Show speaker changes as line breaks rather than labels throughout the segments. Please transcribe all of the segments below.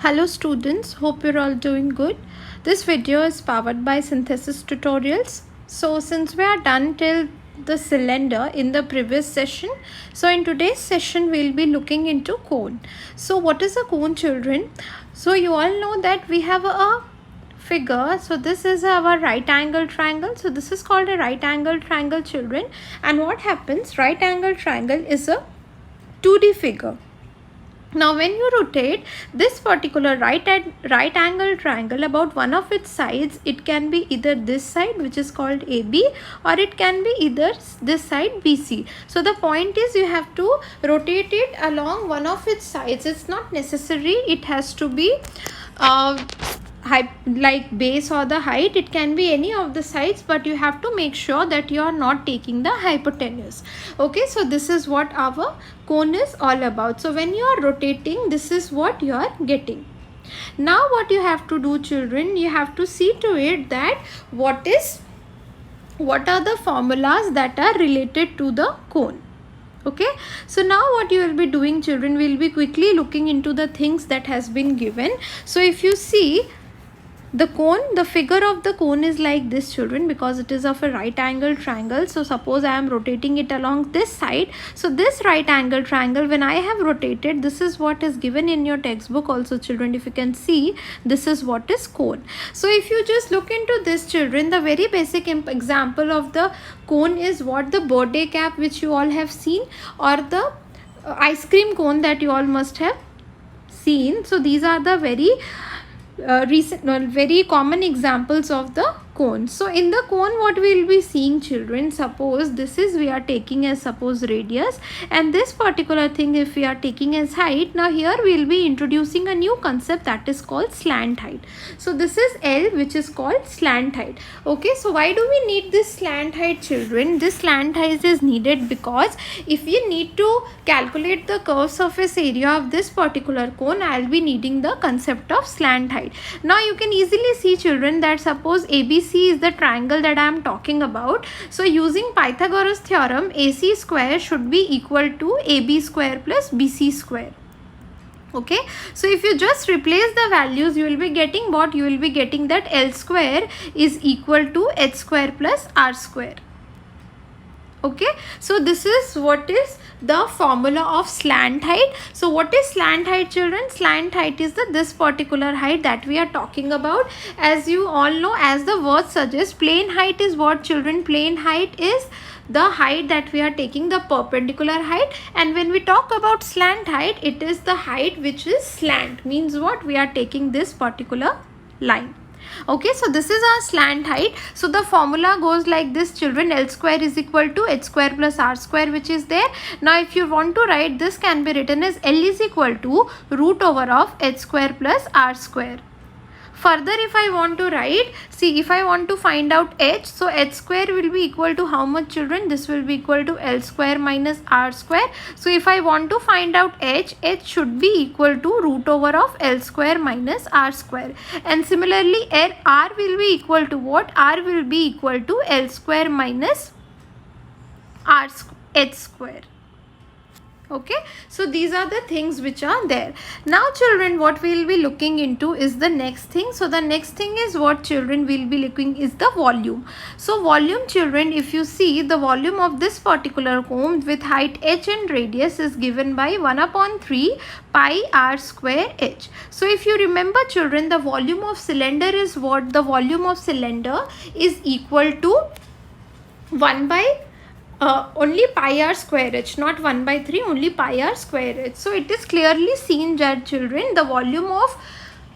Hello students, hope you're all doing good. This video is powered by Synthesis Tutorials. So since we are done till the cylinder in the previous session, so in today's session we'll be looking into cone. So what is a cone, children? So you all know that we have a figure. So this is our right angle triangle. So this is called a right angle triangle, children. And what happens? Right angle triangle is a 2D figure. Now when you rotate this particular right angle triangle about one of its sides, it can be either this side, which is called AB, or it can be either this side, BC. So the point is you have to rotate it along one of its sides. It's not necessary it has to be like base or the height. It can be any of the sides, but you have to make sure that you are not taking the hypotenuse. Okay, so this is what our cone is all about. So when you are rotating, this is what you are getting. Now what you have to do, children, you have to see to it that what are the formulas that are related to the cone. Okay, so now what you will be doing, children, we will be quickly looking into the things that has been given. So if you see the cone, the figure of the cone is like this, children, because it is of a right angle triangle. So suppose I am rotating it along this side. So this right angle triangle, when I have rotated, this is what is given in your textbook also, children. If you can see, this is what is cone. So if you just look into this, children, the very basic example of the cone is what? The birthday cap, which you all have seen, or the ice cream cone that you all must have seen. So these are the very common examples of the cone. So in the cone, what we will be seeing, children, suppose this is we are taking as suppose radius, and this particular thing if we are taking as height. Now here we will be introducing a new concept that is called slant height. So this is L, which is called slant height. Okay, so why do we need this slant height, children? This slant height is needed because if we need to calculate the curve surface area of this particular cone, I will be needing the concept of slant height. Now you can easily see, children, that suppose ABC is the triangle that I am talking about. So using Pythagoras theorem, AC square should be equal to AB square plus BC square. Okay, so if you just replace the values, you will be getting what? You will be getting that L square is equal to H square plus R square. Okay, so this is what is the formula of slant height. So what is slant height, children? Slant height is this particular height that we are talking about. As you all know, as the word suggests, plane height is what, children? Plane height is the height that we are taking, the perpendicular height. And when we talk about slant height, it is the height which is slant, means what? We are taking this particular line. Okay, so this is our slant height. So the formula goes like this, children. L square is equal to H square plus R square, which is there. Now if you want to write, this can be written as L is equal to root over of H square plus R square. Further, if I want to write, see, if I want to find out H, so H square will be equal to how much, children? This will be equal to L square minus R square. So if I want to find out H should be equal to root over of L square minus R square. And similarly, R will be equal to what? R will be equal to L square minus H square. Okay, so these are the things which are there. Now, children, what we will be looking into is the next thing. So the next thing is what, children? We will be looking is the volume. So volume, children, if you see, the volume of this particular cone with height h and radius is given by 1/3 pi r square h. So if you remember, children, the volume of cylinder is what? The volume of cylinder is equal to 1 by only pi r square h, not 1/3, only pi r square h. So it is clearly seen that, children, the volume of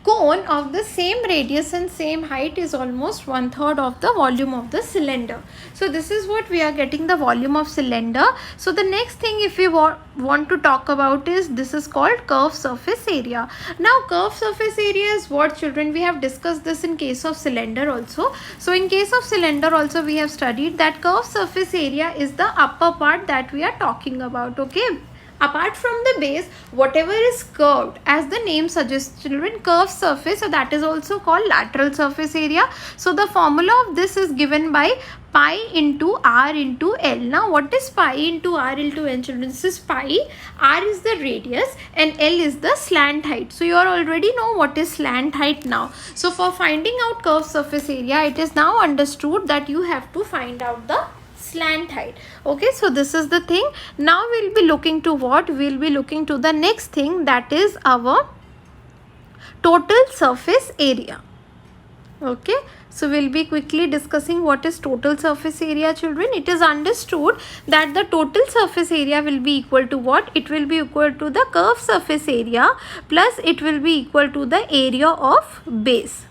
cone of the same radius and same height is almost 1/3 of the volume of the cylinder. So this is what we are getting, the volume of cylinder. So the next thing if we want to talk about is, this is called curve surface area. Now curve surface area is what, children? We have discussed this in case of cylinder also. So in case of cylinder also we have studied that curve surface area is the upper part that we are talking about. Okay, Apart from the base, whatever is curved, as the name suggests children, curved surface, so that is also called lateral surface area. So the formula of this is given by pi into r into L. Now what is pi into r into L, children? This is pi, r is the radius and L is the slant height. So you already know what is slant height now. So for finding out curved surface area, it is now understood that you have to find out the slant height. Okay, so this is the thing. Now we'll be looking to what? We'll be looking to the next thing, that is our total surface area. Okay, so we'll be quickly discussing what is total surface area, children. It is understood that the total surface area will be equal to what? It will be equal to the curved surface area plus it will be equal to the area of base.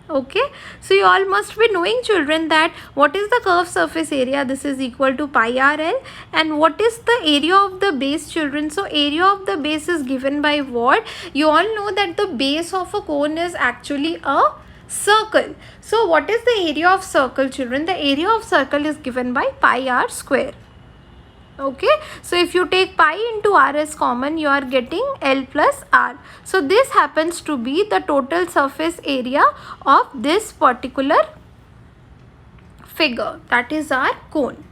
Okay, so you all must be knowing, children, that what is the curved surface area? This is equal to pi RL. And what is the area of the base, children? So area of the base is given by what? You all know that the base of a cone is actually a circle. So what is the area of circle, children? The area of circle is given by pi r square. Okay, so if you take pi into r as common, you are getting L plus r. So this happens to be the total surface area of this particular figure, that is our cone.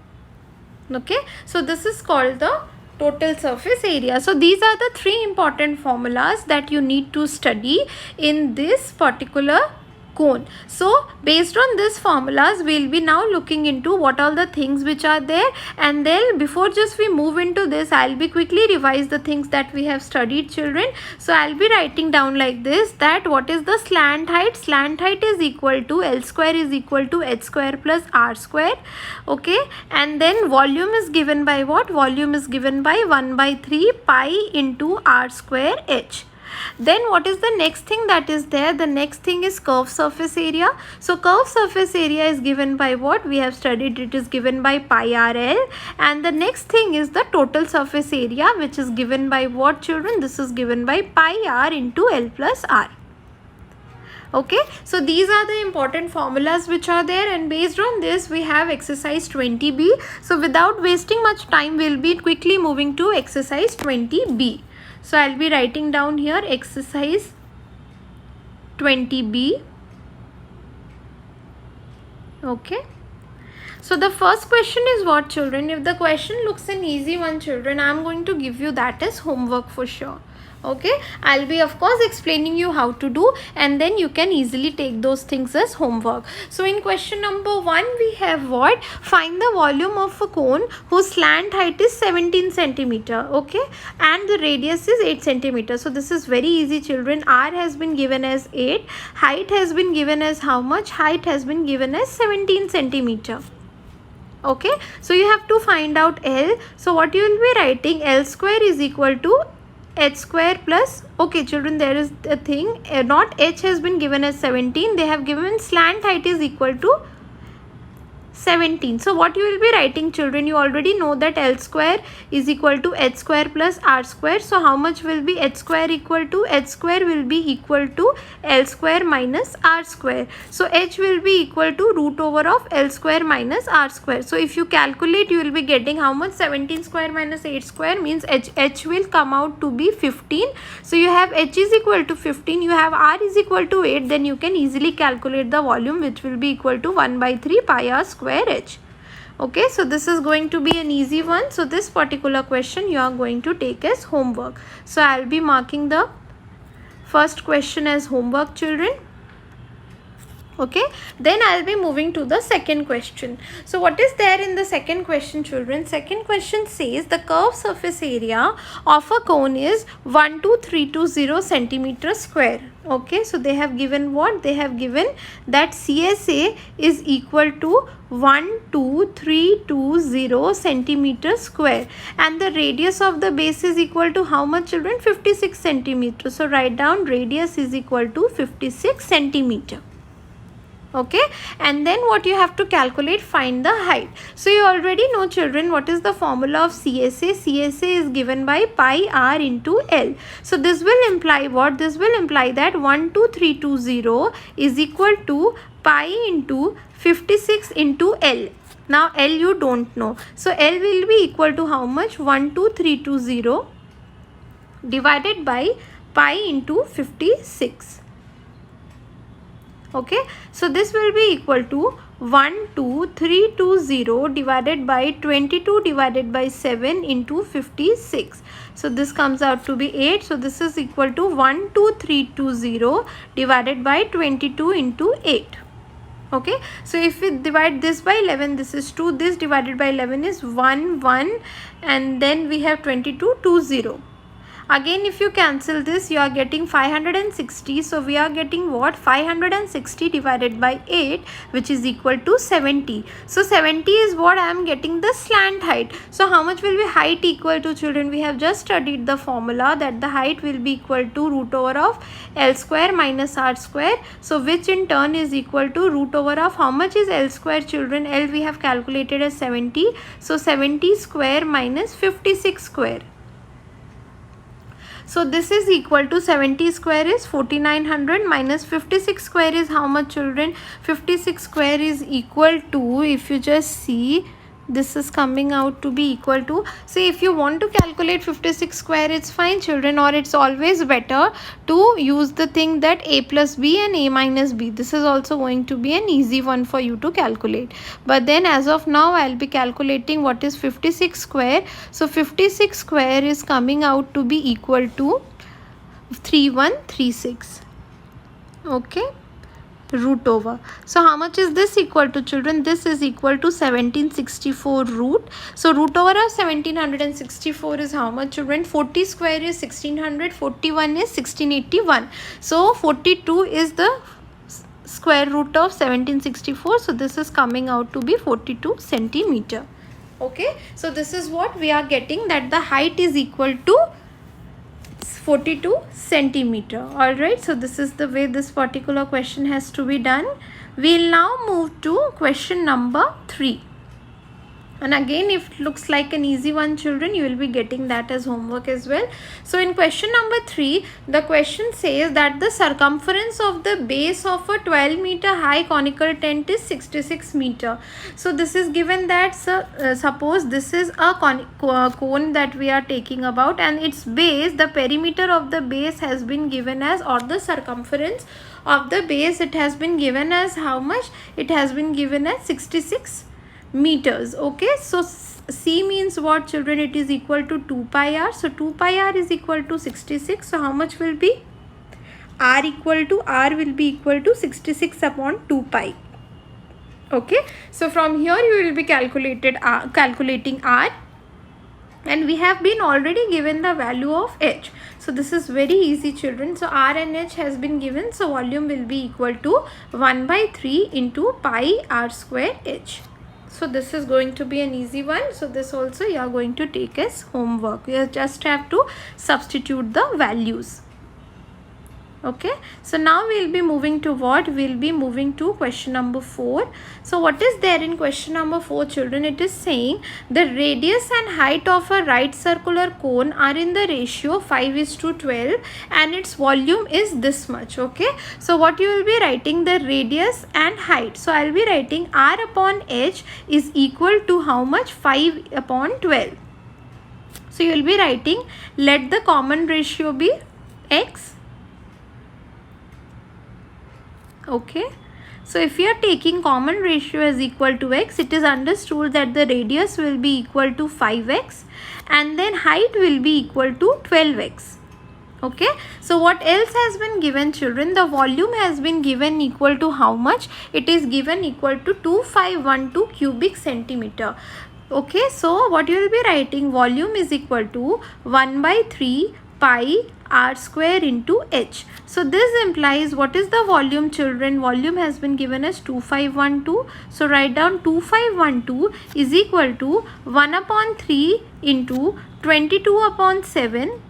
Okay, so this is called the total surface area. So these are the three important formulas that you need to study in this particular cone. So based on these formulas, we'll be now looking into what all the things which are there, and then before just we move into this, I'll be quickly revise the things that we have studied, children. So I'll be writing down like this, that what is the slant height? Slant height is equal to L square is equal to h square plus r square. Okay, and then volume is given by what? Volume is given by 1 by 3 pi into r square h. Then what is the next thing that is there? The next thing is curved surface area. So curved surface area is given by what? We have studied, it is given by pi RL. And the next thing is the total surface area, which is given by what, children? This is given by pi r into L plus r. Okay, so these are the important formulas which are there, and based on this we have exercise 20b. So without wasting much time, we'll be quickly moving to exercise 20b. So I'll be writing down here exercise 20b. Okay. So the first question is what, children? If the question looks an easy one, children, I'm going to give you that as homework for sure. Okay, I'll be of course explaining you how to do, and then you can easily take those things as homework. So in question number 1, we have what? Find the volume of a cone whose slant height is 17 centimeter. Okay, and the radius is 8 centimeter. So this is very easy, children. R has been given as 8. Height has been given as how much? Height has been given as 17 centimeter. Okay, so you have to find out L. So what you will be writing? L square is equal to h square plus, okay children, there is a thing, not h has been given as 17, they have given slant height is equal to 17. So what you will be writing, children? You already know that L square is equal to h square plus r square. So how much will be h square equal to? H square will be equal to L square minus r square. So h will be equal to root over of L square minus r square. So if you calculate, you will be getting how much? 17 square minus 8 square means h will come out to be 15. So you have h is equal to 15, you have r is equal to 8, then you can easily calculate the volume, which will be equal to 1 by 3 pi r square h. Okay, so this is going to be an easy one. So this particular question you are going to take as homework. So I'll be marking the first question as homework, children. Okay, then I'll be moving to the second question. So what is there in the second question, children? Second question says the curved surface area of a cone is 12320 centimeter square. Okay, so they have given what? They have given that CSA is equal to 12320 centimeter square, and the radius of the base is equal to how much, children? 56 centimeters. So write down radius is equal to 56 centimeter. Okay, and then what you have to calculate? Find the height. So you already know, children, what is the formula of CSA? CSA is given by pi r into L. So this will imply what? This will imply that 12320 is equal to pi into 56 into L. Now L you don't know. So L will be equal to how much? 12320 divided by pi into 56. Okay, so this will be equal to 12320 divided by 22 divided by 7 into 56. So this comes out to be 8. So this is equal to 12320 divided by 22 into 8. Okay, so if we divide this by 11, this is 2, this divided by 11 is 1, 1, and then we have 22, 20. Again, if you cancel this, you are getting 560. So we are getting what? 560 divided by 8, which is equal to 70. So 70 is what I am getting the slant height. So how much will be height equal to, children? We have just studied the formula that the height will be equal to root over of L square minus R square. So which in turn is equal to root over of how much is L square, children? L we have calculated as 70. So 70 square minus 56 square. So this is equal to 70 square is 4900 minus 56 square is how much, children? 56 square is equal to, if you just see, this is coming out to be equal to, so if you want to calculate 56 square, it's fine, children, or it's always better to use the thing that a plus b and a minus b. This is also going to be an easy one for you to calculate. But then as of now, I'll be calculating what is 56 square. So 56 square is coming out to be equal to 3136. Okay, root over. So how much is this equal to, children? This is equal to 1764 root. So root over of 1764 is how much, children? 40 square is 1600, 41 is 1681. So 42 is the square root of 1764. So this is coming out to be 42 centimeter. Okay, so this is what we are getting, that the height is equal to 42 centimeter. Alright, so this is the way this particular question has to be done. We'll now move to question number 3. And again, if it looks like an easy one, children, you will be getting that as homework as well. So in question number 3, the question says that the circumference of the base of a 12 meter high conical tent is 66 meter. So this is given that, suppose this is a cone that we are taking about, and its base, the perimeter of the base has been given as, or the circumference of the base, it has been given as how much? It has been given as 66 meters. Okay, so C means what, children? It is equal to 2 pi r. So 2 pi r is equal to 66. So how much will be? R will be equal to 66 upon 2 pi. Okay, so from here you will be calculating R, and we have been already given the value of H. So this is very easy, children. So R and H has been given. So volume will be equal to 1 by 3 into pi r square H. So this is going to be an easy one. So this also you are going to take as homework. You just have to substitute the values. Okay, so now we will be moving to what? We will be moving to question number 4. So what is there in question number 4, children? It is saying the radius and height of a right circular cone are in the ratio 5:12 and its volume is this much. Okay, so what you will be writing? The radius and height. So I will be writing R upon H is equal to how much? 5/12. So you will be writing, let the common ratio be X. Okay, so if you are taking common ratio as equal to X, it is understood that the radius will be equal to 5x and then height will be equal to 12x. Okay, so what else has been given, children? The volume has been given equal to how much? It is given equal to 2512 cubic centimeter. Okay, so what you will be writing? Volume is equal to 1 by 3 pi r square into H. So this implies, what is the volume, children? Volume has been given as 2512. So write down 2512 is equal to 1 upon 3 into 22 upon 7.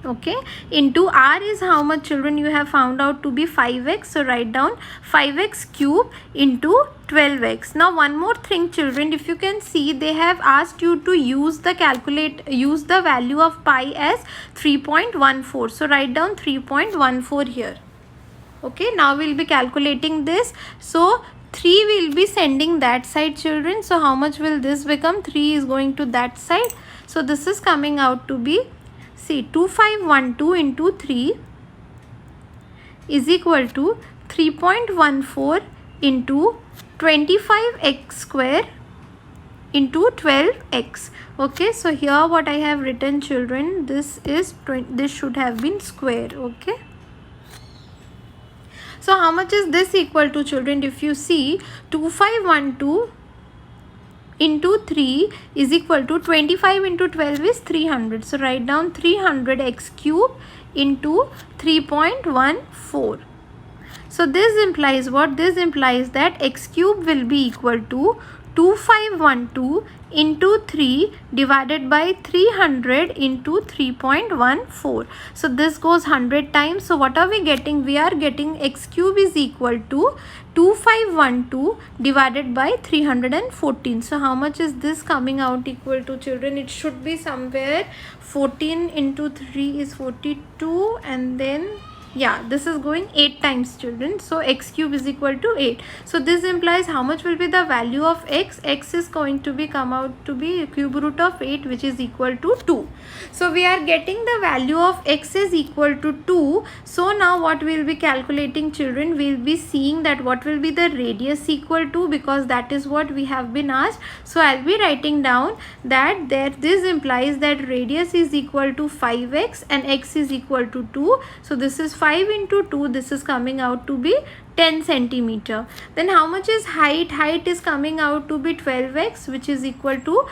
Okay, into R is how much, children? You have found out to be 5x. So write down 5x cube into 12x. Now one more thing, children, if you can see, they have asked you to use the value of pi as 3.14. So write down 3.14 here. Okay, now we'll be calculating this. So 3 will be sending that side, children. So how much will this become? 3 is going to that side. So this is coming out to be, see, 2512 into 3 is equal to 3.14 into 25x square into 12x. Okay, so here what I have written, children, this should have been square. Okay, so how much is this equal to, children? If you see, 2512 into 3 is equal to 25 into 12 is 300. So write down 300x cube into 3.14. So this implies what? This implies that x cube will be equal to 2512 into 3 divided by 300 into 3.14. So this goes 100 times. So what are we getting? We are getting x cube is equal to 2512 divided by 314. So how much is this coming out equal to, children? It should be somewhere 14 into 3 is 42, and then yeah, this is going 8 times, children. So x cube is equal to 8. So this implies how much will be the value of x? X is going to be come out to be cube root of 8, which is equal to 2. So we are getting the value of x is equal to 2. So now what we will be calculating, children? We will be seeing that what will be the radius equal to, because that is what we have been asked. So I'll be writing down that this implies that radius is equal to 5x and x is equal to 2. So this is 5 into 2, this is coming out to be 10 centimeter. Then how much is height? Height is coming out to be 12x, which is equal to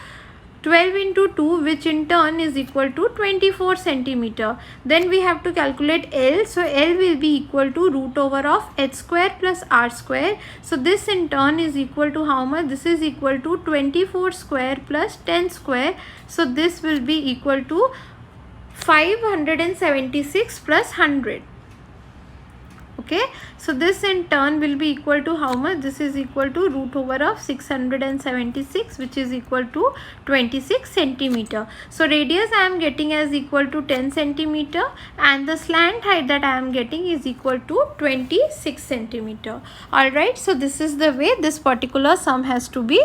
12 into 2, which in turn is equal to 24 centimeter. Then we have to calculate L. So L will be equal to root over of h square plus r square. So this in turn is equal to how much? This is equal to 24 square plus 10 square. So this will be equal to 576 plus 100. Okay, so this in turn will be equal to how much? This is equal to root over of 676, which is equal to 26 centimeter. So radius I am getting as equal to 10 centimeter, and the slant height that I am getting is equal to 26 centimeter. Alright, so this is the way this particular sum has to be